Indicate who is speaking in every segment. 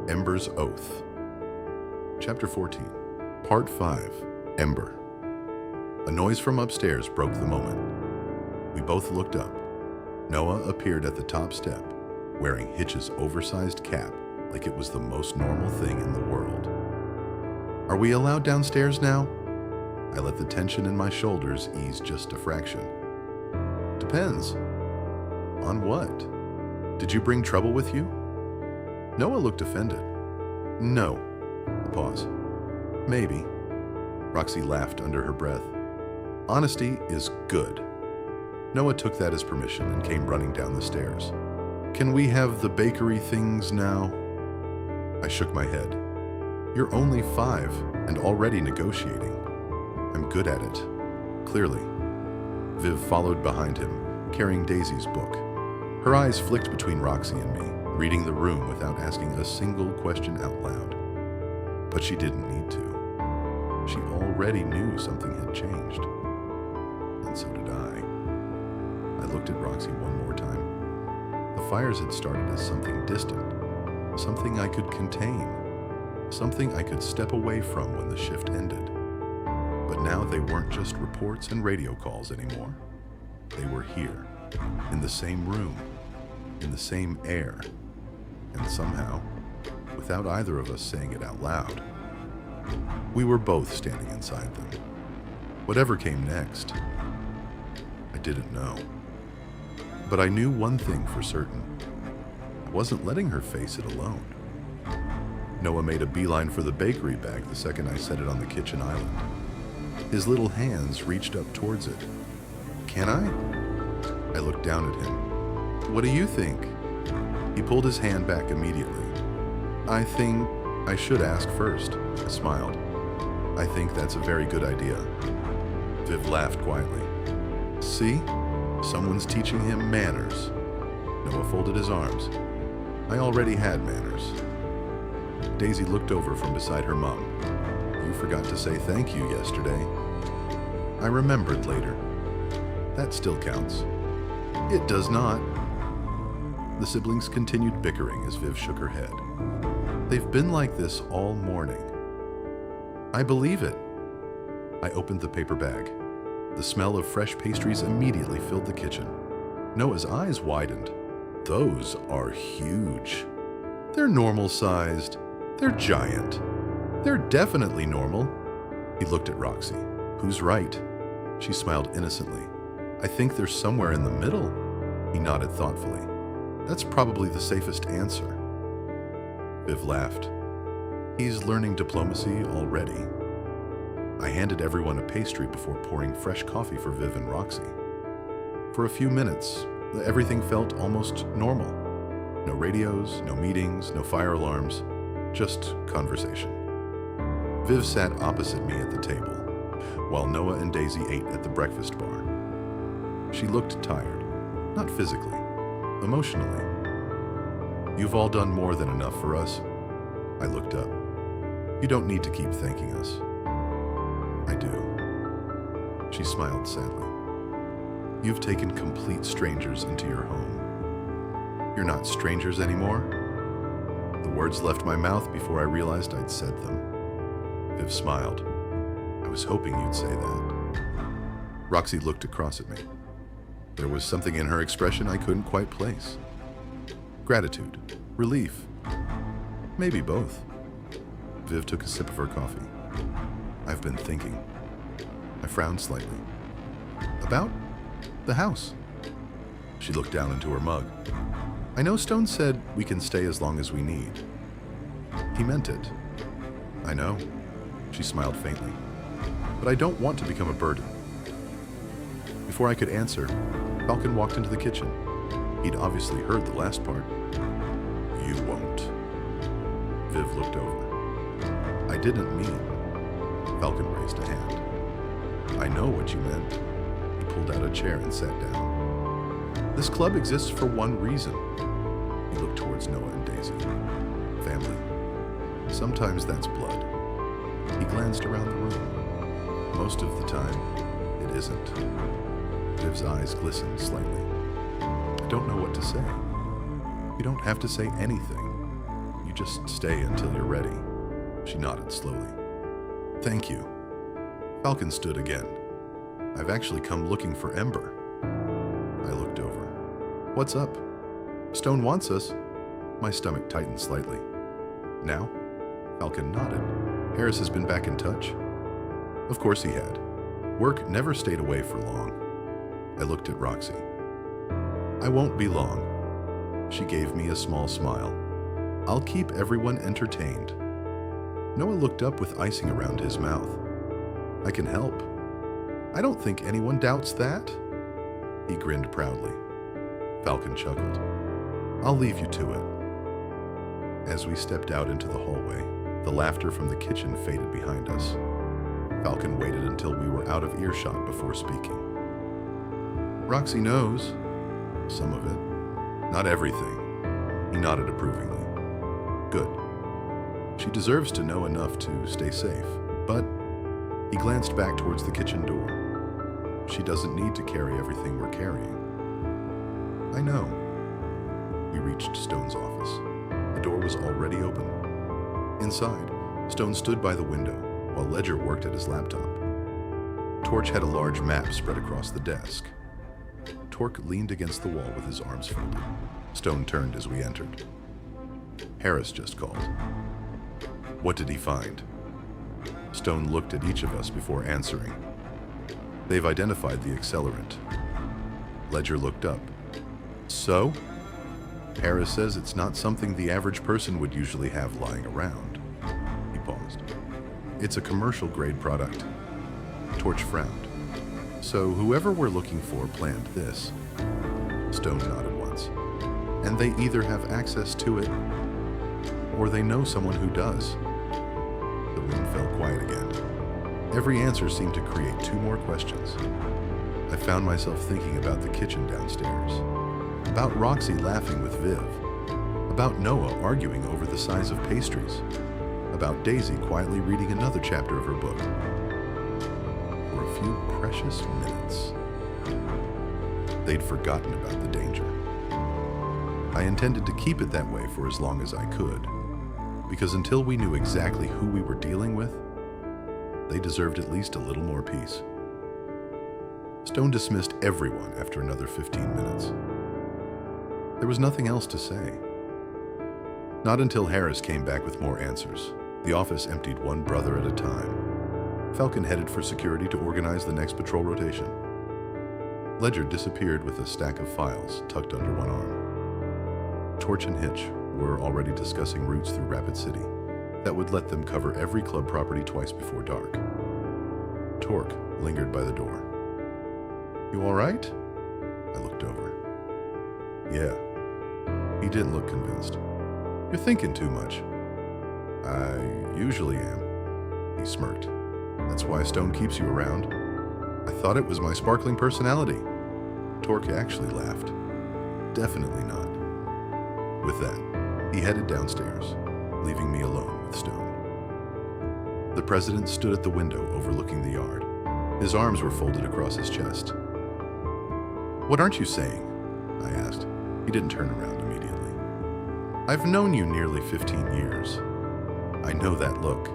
Speaker 1: Ember's Oath. Chapter 14. Part 5. Ember. A noise from upstairs broke the moment. We both looked up. Noah appeared at the top step, wearing Hitch's oversized cap like it was the most normal thing in the world. "Are we allowed downstairs now?" I let the tension in my shoulders ease just a fraction. "Depends." "On what? Did you bring trouble with you?" Noah looked offended. "No." A pause. "Maybe." Roxie laughed under her breath. "Honesty is good." Noah took that as permission and came running down the stairs. "Can we have the bakery things now?" I shook my head. "You're only 5 and already negotiating." "I'm good at it." Clearly. Viv followed behind him, carrying Daisy's book. Her eyes flicked between Roxie and me, reading the room without asking a single question out loud. But she didn't need to. She already knew something had changed. And so did I. I looked at Roxie one more time. The fires had started as something distant, something I could contain, something I could step away from when the shift ended. But now they weren't just reports and radio calls anymore. They were here, in the same room, in the same air, and somehow, without either of us saying it out loud, we were both standing inside them. Whatever came next, I didn't know. But I knew one thing for certain. I wasn't letting her face it alone. Noah made a beeline for the bakery bag the second I set it on the kitchen island. His little hands reached up towards it. "Can I?" I looked down at him. "What do you think?" He pulled his hand back immediately. "I think I should ask first." I smiled. "I think that's a very good idea." Viv laughed quietly. "See? Someone's teaching him manners." Noah folded his arms. I already had manners. Daisy looked over from beside her mom. "You forgot to say thank you yesterday." I remembered later. "That still counts." "It does not." The siblings continued bickering as Viv shook her head. "They've been like this all morning." "I believe it." I opened the paper bag. The smell of fresh pastries immediately filled the kitchen. Noah's eyes widened. "Those are huge." "They're normal-sized. They're giant. They're definitely normal." He looked at Roxie. "Who's right?" She smiled innocently. "I think they're somewhere in the middle." He nodded thoughtfully. "That's probably the safest answer." Viv laughed. "He's learning diplomacy already." I handed everyone a pastry before pouring fresh coffee for Viv and Roxie. For a few minutes, everything felt almost normal. No radios, no meetings, no fire alarms, just conversation. Viv sat opposite me at the table, while Noah and Daisy ate at the breakfast bar. She looked tired, not physically, emotionally. "You've all done more than enough for us." I looked up. "You don't need to keep thanking us." "I do." She smiled sadly. "You've taken complete strangers into your home. You're not strangers anymore." The words left my mouth before I realized I'd said them. Viv smiled. "I was hoping you'd say that." Roxie looked across at me. There was something in her expression I couldn't quite place. Gratitude, relief, maybe both. Viv took a sip of her coffee. "I've been thinking." I frowned slightly. "About the house." She looked down into her mug. "I know Stone said we can stay as long as we need." He meant it. "I know." She smiled faintly. "But I don't want to become a burden." Before I could answer, Falcon walked into the kitchen. He'd obviously heard the last part. "You won't." Viv looked over. "I didn't mean." Falcon raised a hand. "I know what you meant." He pulled out a chair and sat down. "This club exists for one reason." He looked towards Noah and Daisy. "Family. Sometimes that's blood." He glanced around the room. "Most of the time, it isn't." Viv's eyes glistened slightly. "I don't know what to say." "You don't have to say anything. You You just stay until you're ready." She nodded slowly. "Thank you." Falcon stood again. "I've actually come looking for Ember." I looked over. "What's up?" "Stone wants us." My stomach tightened slightly. "Now?" Falcon nodded. "Harris has been back in touch?" Of course he had. Work never stayed away for long. I looked at Roxie. "I won't be long." She gave me a small smile. "I'll keep everyone entertained." Noah looked up with icing around his mouth. "I can help." "I don't think anyone doubts that." He grinned proudly. Falcon chuckled. "I'll leave you to it." As we stepped out into the hallway, the laughter from the kitchen faded behind us. Falcon waited until we were out of earshot before speaking. "Roxie knows. Some of it. Not everything." He nodded approvingly. "Good. She deserves to know enough to stay safe, but..." He glanced back towards the kitchen door. "She doesn't need to carry everything we're carrying." "I know." We reached Stone's office. The door was already open. Inside, Stone stood by the window while Ledger worked at his laptop. Torch had a large map spread across the desk. Torque leaned against the wall with his arms folded. Stone turned as we entered. "Harris just called." "What did he find?" Stone looked at each of us before answering. "They've identified the accelerant." Ledger looked up. "So?" "Harris says it's not something the average person would usually have lying around." He paused. "It's a commercial-grade product." Torch frowned. "So whoever we're looking for planned this." Stone nodded once. "And they either have access to it, or they know someone who does." The room fell quiet again. Every answer seemed to create two more questions. I found myself thinking about the kitchen downstairs, about Roxie laughing with Viv, about Noah arguing over the size of pastries, about Daisy quietly reading another chapter of her book. For a few precious minutes, they'd forgotten about the danger. I intended to keep it that way for as long as I could, because until we knew exactly who we were dealing with, they deserved at least a little more peace. Stone dismissed everyone after another 15 minutes. There was nothing else to say. Not until Harris came back with more answers. The office emptied one brother at a time. Falcon headed for security to organize the next patrol rotation. Ledger disappeared with a stack of files tucked under one arm. Torch and Hitch were already discussing routes through Rapid City that would let them cover every club property twice before dark. Torque lingered by the door. "You all right?" I looked over. "Yeah." He didn't look convinced. "You're thinking too much." "I usually am." He smirked. "That's why Stone keeps you around." "I thought it was my sparkling personality." Torque actually laughed. "Definitely not." With that, he headed downstairs, leaving me alone with Stone. The president stood at the window overlooking the yard. His arms were folded across his chest. "What aren't you saying?" I asked. He didn't turn around immediately. "I've known you nearly 15 years. I know that look."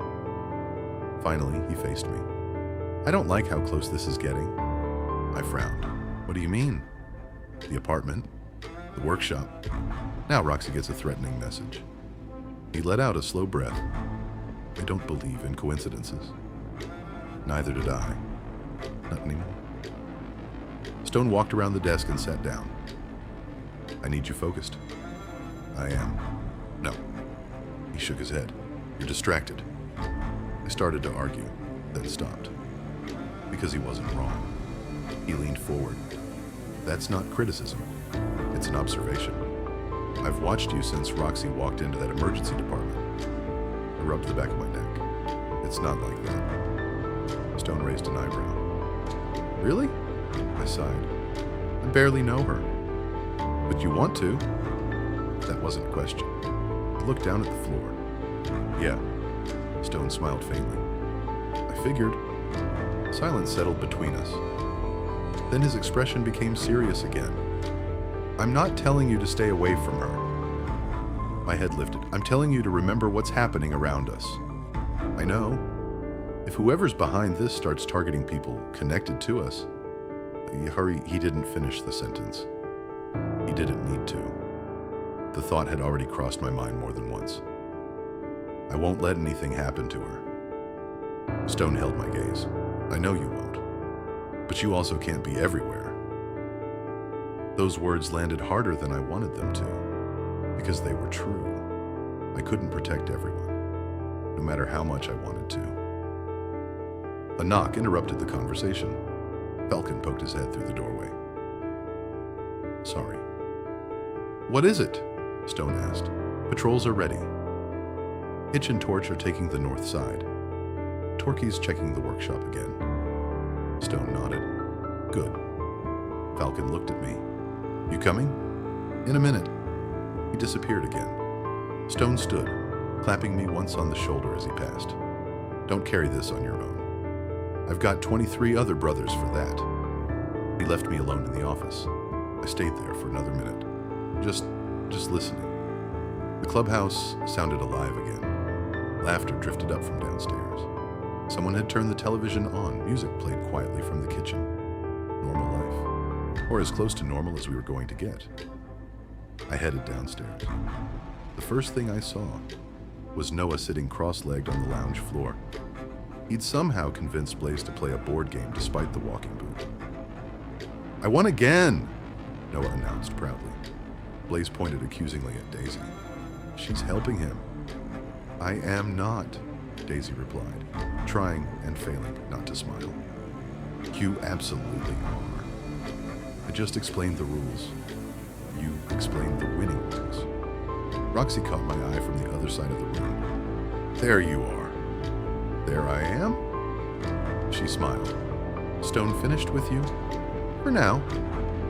Speaker 1: Finally, he faced me. "I don't like how close this is getting." I frowned. "What do you mean?" "The apartment. The workshop. Now Roxie gets a threatening message." He let out a slow breath. "I don't believe in coincidences." Neither did I. Not anymore. Stone walked around the desk and sat down. "I need you focused." "I am." "No." He shook his head. "You're distracted." I started to argue, then stopped. Because he wasn't wrong. He leaned forward. "That's not criticism. It's an observation. I've watched you since Roxie walked into that emergency department." I rubbed the back of my neck. "It's not like that." Stone raised an eyebrow. "Really?" I sighed. "I barely know her." "But you want to?" That wasn't a question. I looked down at the floor. "Yeah." Stone smiled faintly. "I figured." Silence settled between us. Then his expression became serious again. "I'm not telling you to stay away from her." My head lifted. I'm telling you to remember what's happening around us. I know. If whoever's behind this starts targeting people connected to us... Hurry, he didn't finish the sentence. He didn't need to. The thought had already crossed my mind more than once. I won't let anything happen to her. Stone held my gaze. I know you won't. But you also can't be everywhere. Those words landed harder than I wanted them to, because they were true. I couldn't protect everyone, no matter how much I wanted to. A knock interrupted the conversation. Falcon poked his head through the doorway. Sorry. What is it? Stone asked. Patrols are ready. Hitch and Torch are taking the north side. Torquay's checking the workshop again. Stone nodded. Good. Falcon looked at me. You coming? In a minute. He disappeared again. Stone stood, clapping me once on the shoulder as he passed. Don't carry this on your own. I've got 23 other brothers for that. He left me alone in the office. I stayed there for another minute, just listening. The clubhouse sounded alive again. Laughter drifted up from downstairs. Someone had turned the television on. Music played quietly from the kitchen. Normal life, or as close to normal as we were going to get. I headed downstairs. The first thing I saw was Noah sitting cross-legged on the lounge floor. He'd somehow convinced Blaze to play a board game despite the walking boot. I won again, Noah announced proudly. Blaze pointed accusingly at Daisy. She's helping him. I am not, Daisy replied, trying and failing not to smile. You absolutely are. I just explained the rules. You explained the winning rules. Roxie caught my eye from the other side of the room. There you are. There I am? She smiled. Stone finished with you? For now.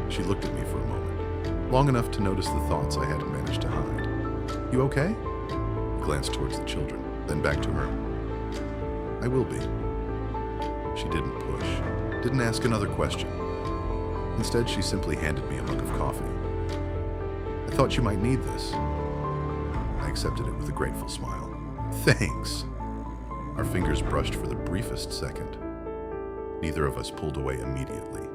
Speaker 1: She looked at me for a moment, long enough to notice the thoughts I hadn't managed to hide. You okay? I glanced towards the children, then back to her. I will be. She didn't push, didn't ask another question. Instead, she simply handed me a mug of coffee. I thought you might need this. I accepted it with a grateful smile. Thanks. Our fingers brushed for the briefest second. Neither of us pulled away immediately.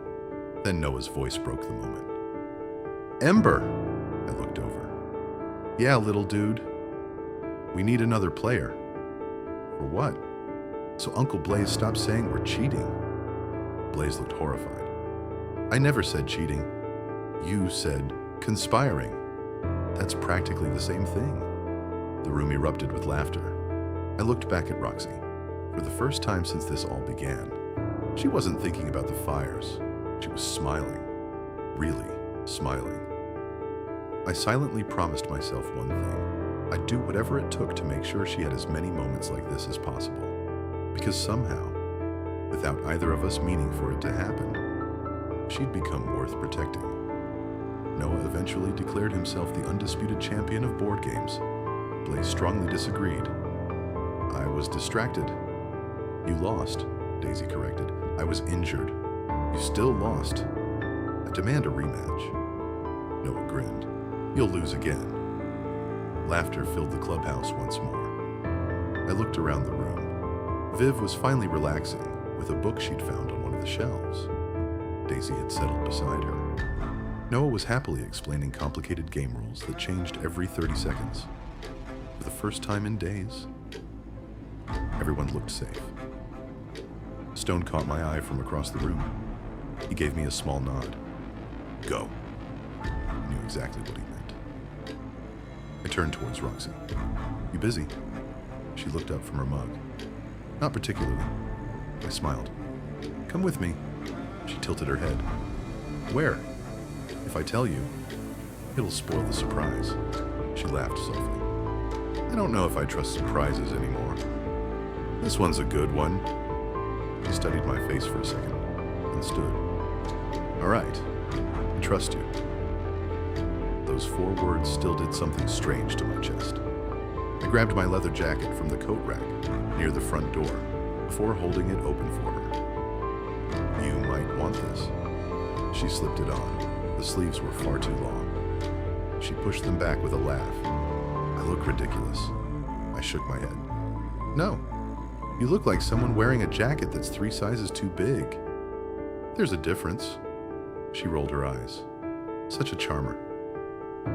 Speaker 1: Then Noah's voice broke the moment. Ember! I looked over. Yeah, little dude. We need another player. For what? So Uncle Blaze stopped saying we're cheating. Blaze looked horrified. I never said cheating. You said conspiring. That's practically the same thing. The room erupted with laughter. I looked back at Roxie. For the first time since this all began, she wasn't thinking about the fires. She was smiling. Really smiling. I silently promised myself one thing. I'd do whatever it took to make sure she had as many moments like this as possible. Because somehow, without either of us meaning for it to happen, she'd become worth protecting. Noah eventually declared himself the undisputed champion of board games. Blaze strongly disagreed. I was distracted. You lost, Daisy corrected. I was injured. You still lost. I demand a rematch. Noah grinned. You'll lose again. Laughter filled the clubhouse once more. I looked around the room. Viv was finally relaxing with a book she'd found on one of the shelves. Daisy had settled beside her. Noah was happily explaining complicated game rules that changed every 30 seconds. For the first time in days, everyone looked safe. Stone caught my eye from across the room. He gave me a small nod. Go. I knew exactly what he meant. I turned towards Roxie. You busy? She looked up from her mug. Not particularly. I smiled. Come with me. She tilted her head. Where? If I tell you, it'll spoil the surprise. She laughed softly. I don't know if I trust surprises anymore. This one's a good one. She studied my face for a second, and stood. All right, I trust you. Those 4 words still did something strange to my chest. I grabbed my leather jacket from the coat rack near the front door before holding it open for her. You might want this. She slipped it on. The sleeves were far too long. She pushed them back with a laugh. I look ridiculous. I shook my head. No, you look like someone wearing a jacket that's 3 sizes too big. There's a difference. She rolled her eyes. Such a charmer.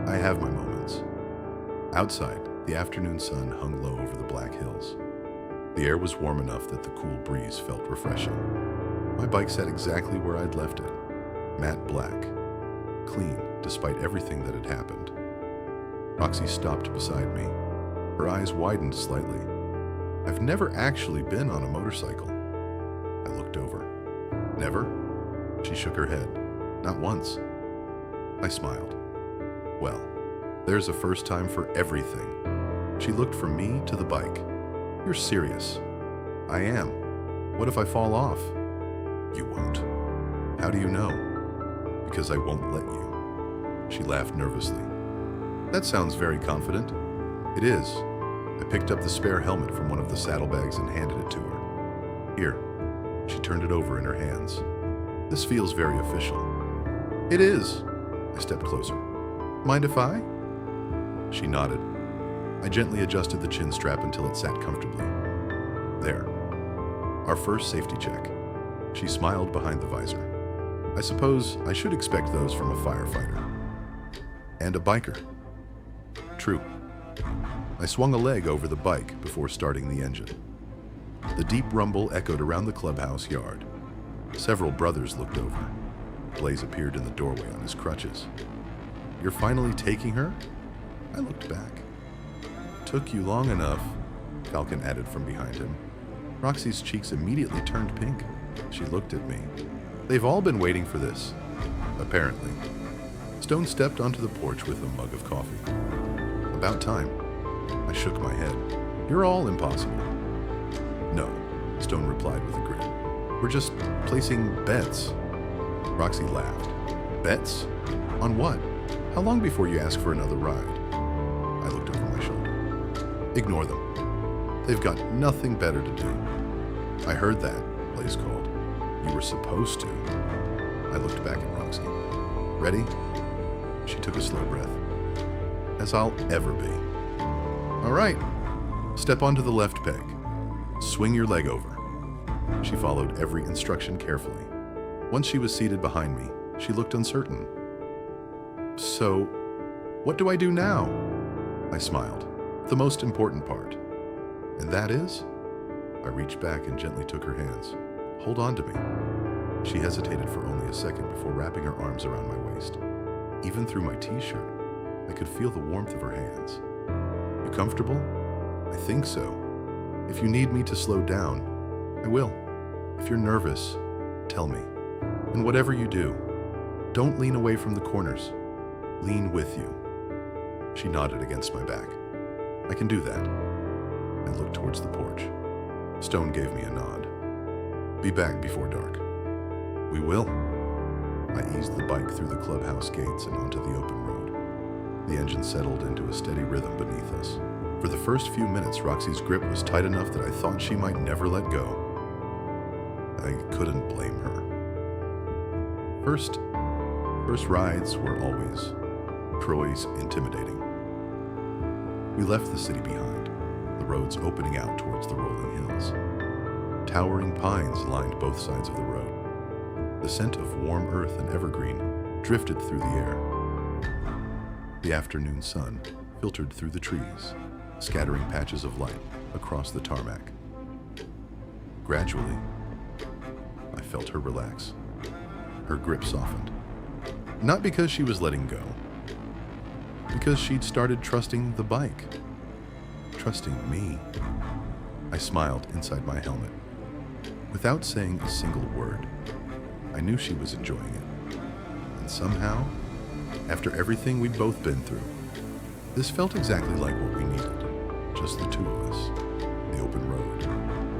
Speaker 1: I have my moments. Outside, the afternoon sun hung low over the black hills. The air was warm enough that the cool breeze felt refreshing. My bike sat exactly where I'd left it, matte black, clean despite everything that had happened. Roxie stopped beside me. Her eyes widened slightly. I've never actually been on a motorcycle. I looked over. Never? She shook her head. Not once. I smiled. Well, there's a first time for everything. She looked from me to the bike. You're serious. I am. What if I fall off? You won't. How do you know? Because I won't let you. She laughed nervously. That sounds very confident. It is. I picked up the spare helmet from one of the saddlebags and handed it to her. Here. She turned it over in her hands. This feels very official. It is. I stepped closer. Mind if I? She nodded. I gently adjusted the chin strap until it sat comfortably. There. Our first safety check. She smiled behind the visor. I suppose I should expect those from a firefighter. And a biker. True. I swung a leg over the bike before starting the engine. The deep rumble echoed around the clubhouse yard. Several brothers looked over. Blaze appeared in the doorway on his crutches. You're finally taking her? I looked back. Took you long enough, Falcon added from behind him. Roxie's cheeks immediately turned pink. She looked at me. They've all been waiting for this. Apparently. Stone stepped onto the porch with a mug of coffee. About time. I shook my head. You're all impossible. No, Stone replied with a grin. We're just placing bets. Roxie laughed. Bets? On what? How long before you ask for another ride? I looked over my shoulder. Ignore them. They've got nothing better to do. I heard that, Blaze called. You were supposed to. I looked back at Roxie. Ready? She took a slow breath. As I'll ever be. All right. Step onto the left peg. Swing your leg over. She followed every instruction carefully. Once she was seated behind me, she looked uncertain. So, what do I do now? I smiled. The most important part. And that is? I reached back and gently took her hands. Hold on to me. She hesitated for only a second before wrapping her arms around my waist. Even through my t-shirt, I could feel the warmth of her hands. You comfortable? I think so. If you need me to slow down, I will. If you're nervous, tell me. And whatever you do, don't lean away from the corners. Lean with you. She nodded against my back. I can do that. I looked towards the porch. Stone gave me a nod. Be back before dark. We will. I eased the bike through the clubhouse gates and onto the open road. The engine settled into a steady rhythm beneath us. For the first few minutes, Roxie's grip was tight enough that I thought she might never let go. I couldn't blame her. First rides were always Troy's intimidating. We left the city behind, the roads opening out towards the rolling hills. Towering pines lined both sides of the road. The scent of warm earth and evergreen drifted through the air. The afternoon sun filtered through the trees, scattering patches of light across the tarmac. Gradually, I felt her relax. Her grip softened. Not because she was letting go, because she'd started trusting the bike. Trusting me. I smiled inside my helmet. Without saying a single word, I knew she was enjoying it. And somehow, after everything we'd both been through, this felt exactly like what we needed. Just the two of us, the open road,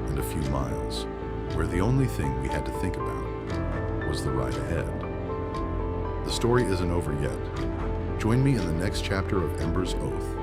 Speaker 1: and a few miles, where the only thing we had to think about was the ride ahead. The story isn't over yet. Join me in the next chapter of Ember's Oath.